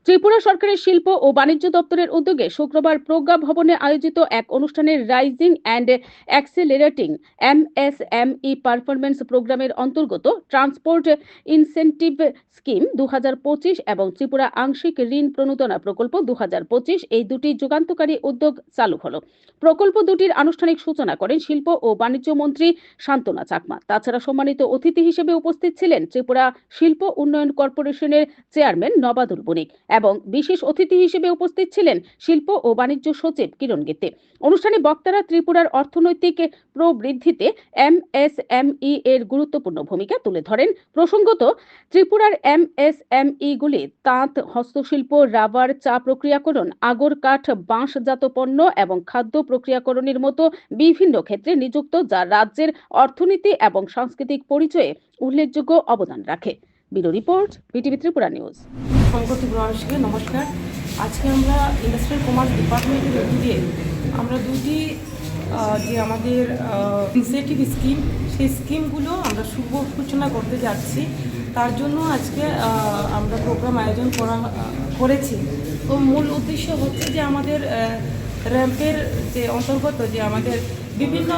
ত্রিপুরা সরকারের শিল্প ও বাণিজ্য দপ্তরের উদ্যোগে শুক্রবার প্রজ্ঞা ভবনে আয়োজিত এক অনুষ্ঠানে rising and accelerating MSME performance প্রোগ্রামের অন্তর্গত ট্রান্সপোর্ট ইনসেন্টিভ স্কিম 2025 এবং ত্রিপুরা আংশিক ঋণ প্রণোদনা প্রকল্প 2025 এই দুটি যুগান্তকারী উদ্যোগ চালু হলো। প্রকল্প দুটির আনুষ্ঠানিক সূচনা করেন শিল্প ও বাণিজ্য মন্ত্রী শান্তনা চাকমা। তাছাড়া সম্মানিত অতিথি হিসেবে উপস্থিত ছিলেন ত্রিপুরা শিল্প উন্নয়ন কর্পোরেশনের চেয়ারম্যান নবাদুল বণিক এবং বিশেষ অতিথি হিসেবে উপস্থিত ছিলেন শিল্প ও বাণিজ্য সচিব কিরণ গীতে। অনুষ্ঠানে বক্তারা ত্রিপুরার অর্থনৈতিক প্রবৃদ্ধিতে এমএসএমই এর গুরুত্বপূর্ণ ভূমিকা তুলে ধরেন। প্রসঙ্গত, ত্রিপুরার এমএসএমই গুলি তাঁত, হস্তশিল্প, রাবার, চা প্রক্রিয়াকরণ, আগর কাঠ, বাঁশজাত পণ্য এবং খাদ্য প্রক্রিয়াকরণের মতো বিভিন্ন ক্ষেত্রে নিযুক্ত, যা রাজ্যের অর্থনীতি এবং সাংস্কৃতিক পরিচয়ে উল্লেখযোগ্য অবদান রাখে। Bureau report, BTV Tripura news. ত্রিপুরাবাসীকে নমস্কার। আজকে আমরা ইন্ডাস্ট্রিয়াল কমার্স ডিপার্টমেন্টের উদ্যোগে আমরা দুটি যে আমাদের ইনসেন্টিভ স্কিম, সেই স্কিমগুলো আমরা শুভ সূচনা করতে যাচ্ছি। তার জন্য আজকে আমরা প্রোগ্রাম আয়োজন করেছি। তো মূল উদ্দেশ্য হচ্ছে যে আমাদের র্যাম্পের যে অন্তর্গত যে আমাদের বিভিন্ন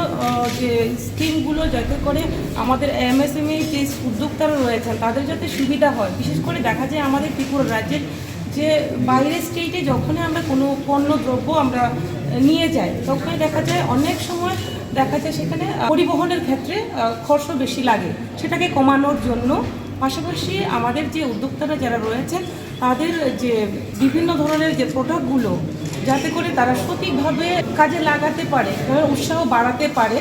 যে স্কিমগুলো, যাতে করে আমাদের এমএসএমই যে উদ্যোক্তারা রয়েছেন তাদের যাতে সুবিধা হয়। বিশেষ করে দেখা যায় আমাদের ত্রিপুরা রাজ্যের যে বাইরের স্টেটে যখনই আমরা কোনো পণ্য দ্রব্য আমরা নিয়ে যাই, তখনই দেখা যায় অনেক সময় দেখা যায় সেখানে পরিবহনের ক্ষেত্রে খরচ বেশি লাগে। সেটাকে কমানোর জন্য পাশাপাশি আমাদের যে উদ্যোক্তারা যারা রয়েছেন তাদের যে বিভিন্ন ধরনের যে প্রোডাক্টগুলো, যাতে করে তারা সঠিকভাবে কাজে লাগাতে পারে, উৎসাহ বাড়াতে পারে।